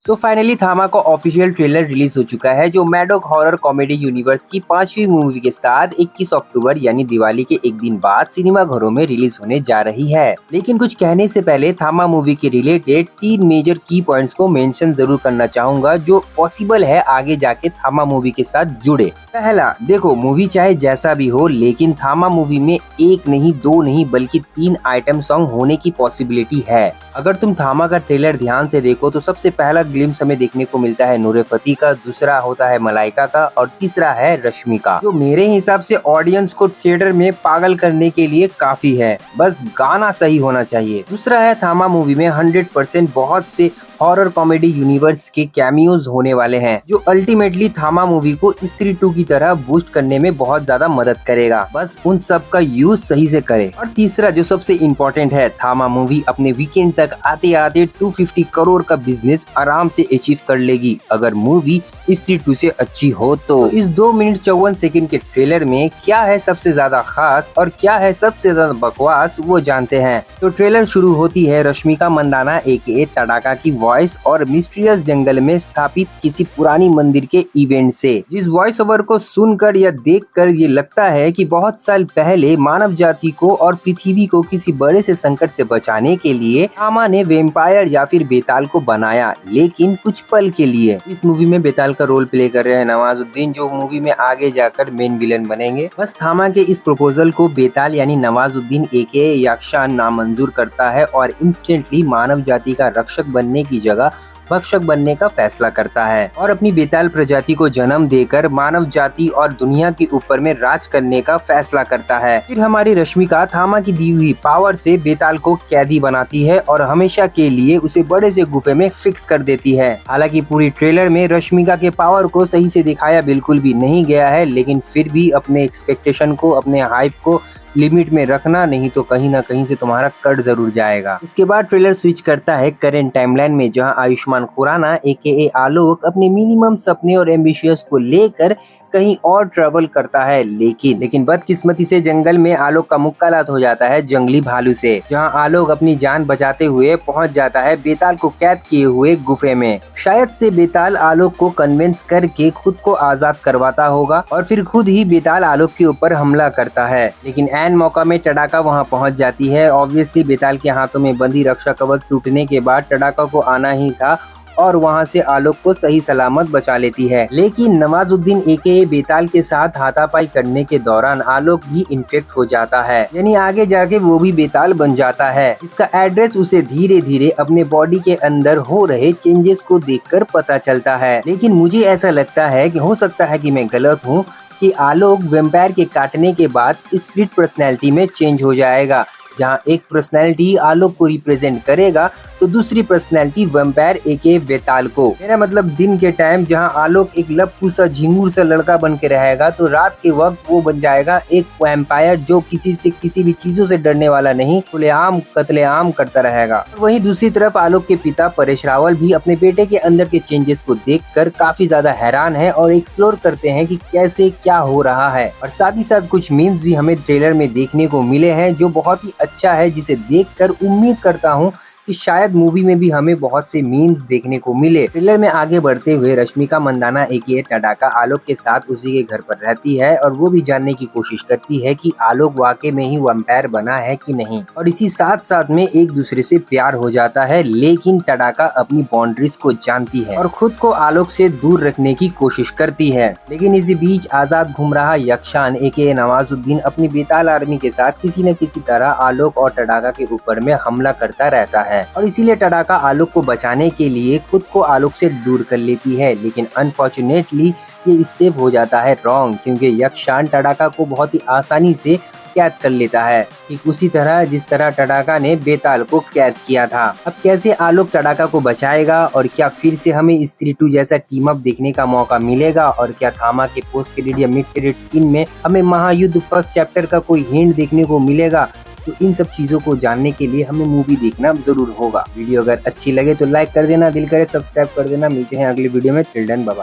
तो फाइनली थामा का ऑफिशियल ट्रेलर रिलीज हो चुका है, जो मैडॉक हॉरर कॉमेडी यूनिवर्स की 5वीं मूवी के साथ 21 अक्टूबर यानी दिवाली के एक दिन बाद सिनेमा घरों में रिलीज होने जा रही है। लेकिन कुछ कहने से पहले थामा मूवी के रिलेटेड 3 मेजर की पॉइंट्स को मेंशन जरूर करना चाहूंगा, जो पॉसिबल है आगे जाके थामा मूवी के साथ जुड़े। पहला, देखो मूवी चाहे जैसा भी हो, लेकिन थामा मूवी में एक नहीं, दो नहीं, बल्कि 3 आइटम सॉन्ग होने की पॉसिबिलिटी है। अगर तुम थामा का ट्रेलर ध्यान से देखो तो सबसे पहला ग्लिम्स हमें देखने को मिलता है नूरे फतेही का, दूसरा होता है मलाइका का और तीसरा है रश्मि का, जो मेरे हिसाब से ऑडियंस को थिएटर में पागल करने के लिए काफी है। बस गाना सही होना चाहिए। दूसरा है थामा मूवी में 100% बहुत से हॉरर कॉमेडी यूनिवर्स के कैमियोज होने वाले हैं, जो अल्टीमेटली थामा मूवी को स्त्री 2 की तरह बूस्ट करने में बहुत ज्यादा मदद करेगा। बस उन सब का यूज सही से करे। और तीसरा जो सबसे इम्पोर्टेंट है, थामा मूवी अपने वीकेंड तक आते आते 250 करोड़ का बिजनेस आराम से अचीव कर लेगी, अगर मूवी स्त्री 2 से अच्छी हो तो। इस 2 मिनट 54 सेकंड के ट्रेलर में क्या है सबसे ज्यादा खास और क्या है सबसे ज्यादा बकवास, वो जानते हैं। तो ट्रेलर शुरू होती है रश्मिका मंदाना एके तड़ाका की वॉइस और मिस्टीरियस जंगल में स्थापित किसी पुरानी मंदिर के इवेंट से, जिस वॉइस ओवर को सुनकर या देखकर ये लगता है कि बहुत साल पहले मानव जाति को और पृथ्वी को किसी बड़े से संकट से बचाने के लिए थामा ने वेम्पायर या फिर बेताल को बनाया, लेकिन कुछ पल के लिए। इस मूवी में बेताल का रोल प्ले कर रहे हैं नवाजुद्दीन, जो मूवी में आगे जाकर मेन विलन बनेंगे। बस थामा के इस प्रपोजल को बेताल यानी नवाजुद्दीन एके याक्षान नामंजूर करता है और इंस्टेंटली मानव जाति का रक्षक बनने की जगह भक्षक बनने का फैसला करता है और अपनी बेताल प्रजाति को जन्म देकर मानव जाति और दुनिया के ऊपर में राज करने का फैसला करता है। फिर हमारी रश्मिका थामा की दी हुई पावर से बेताल को कैदी बनाती है और हमेशा के लिए उसे बड़े से गुफे में फिक्स कर देती है। हालांकि पूरी ट्रेलर में रश्मिका के पावर को सही से दिखाया बिल्कुल भी नहीं गया है, लेकिन फिर भी अपने एक्सपेक्टेशन को, अपने हाइप को लिमिट में रखना, नहीं तो कहीं ना कहीं से तुम्हारा कट जरूर जाएगा। इसके बाद ट्रेलर स्विच करता है करेंट टाइमलाइन में, जहां आयुष्मान खुराना एके आलोक अपने मिनिमम सपने और एम्बिशियस को लेकर कहीं और ट्रेवल करता है। लेकिन बदकिस्मती से जंगल में आलोक का मुक्कालात हो जाता है जंगली भालू से, जहां आलोक अपनी जान बचाते हुए पहुंच जाता है बेताल को कैद किए हुए गुफे में। शायद से बेताल आलोक को कन्विंस करके खुद को आजाद करवाता होगा और फिर खुद ही बेताल आलोक के ऊपर हमला करता है। लेकिन एन मौका में टडाका वहां पहुंच जाती है। ऑब्वियसली बेताल के हाथों में बंदी रक्षा कवच टूटने के बाद टडाका को आना ही था और वहां से आलोक को सही सलामत बचा लेती है। लेकिन नवाजुद्दीन एके बेताल के साथ हाथापाई करने के दौरान आलोक भी इन्फेक्ट हो जाता है, यानी आगे जाके वो भी बेताल बन जाता है। इसका एड्रेस उसे धीरे धीरे अपने बॉडी के अंदर हो रहे चेंजेस को देखकर पता चलता है। लेकिन मुझे ऐसा लगता है कि हो सकता है कि मैं गलत हूँ, कि आलोक वेम्पायर के काटने के बाद स्प्लिट पर्सनैलिटी में चेंज हो जाएगा, जहां एक पर्सनैलिटी आलोक को रिप्रेजेंट करेगा तो दूसरी पर्सनैलिटी वेम्पायर एके बेताल को। मेरा मतलब दिन के टाइम जहां आलोक एक लप्पू सा झिंगुर सा लड़का बन के रहेगा, तो रात के वक्त वो बन जाएगा एक वैम्पायर जो किसी भी चीजों से डरने वाला नहीं, खुलेआम कत्लेआम करता रहेगा। वहीं दूसरी तरफ आलोक के पिता परेश रावल भी अपने बेटे के अंदर के चेंजेस को देखकर काफी ज्यादा हैरान है और एक्सप्लोर करते हैं कि कैसे क्या हो रहा है। और साथ ही साथ कुछ मीम्स भी हमें ट्रेलर में देखने को मिले हैं, जो बहुत ही अच्छा है, जिसे देखकर उम्मीद करता हूँ कि शायद मूवी में भी हमें बहुत से मीम्स देखने को मिले। ट्रेलर में आगे बढ़ते हुए रश्मिका मंदाना एके टडाका आलोक के साथ उसी के घर पर रहती है और वो भी जानने की कोशिश करती है कि आलोक वाकई में ही वैम्पायर बना है कि नहीं, और इसी साथ साथ में एक दूसरे से प्यार हो जाता है। लेकिन टडाका अपनी बाउंड्रीज को जानती है और खुद को आलोक से दूर रखने की कोशिश करती है। लेकिन इसी बीच आजाद घूम रहा यक्षान एके नवाजुद्दीन अपनी बेताल आर्मी के साथ किसी न किसी तरह आलोक और टडाका के ऊपर में हमला करता रहता है और इसीलिए टडाका आलोक को बचाने के लिए खुद को आलोक से दूर कर लेती है। लेकिन अनफॉर्चुनेटली ये स्टेप हो जाता है रॉन्ग, क्योंकि यक्षान टडाका को बहुत ही आसानी से कैद कर लेता है, ठीक उसी तरह जिस तरह टडाका ने बेताल को कैद किया था। अब कैसे आलोक टडाका को बचाएगा और क्या फिर से हमें स्त्री 2 जैसा टीम अप देखने का मौका मिलेगा, और क्या थामा के पोस्ट क्रेडिट या मिड क्रेडिट सीन में हमें महायुद्ध फर्स्ट चैप्टर का कोई हिंट देखने को मिलेगा। तो इन सब चीजों को जानने के लिए हमें मूवी देखना जरूर होगा। वीडियो अगर अच्छी लगे तो लाइक कर देना, दिल करे सब्सक्राइब कर देना। मिलते हैं अगले वीडियो में। Till then bye bye.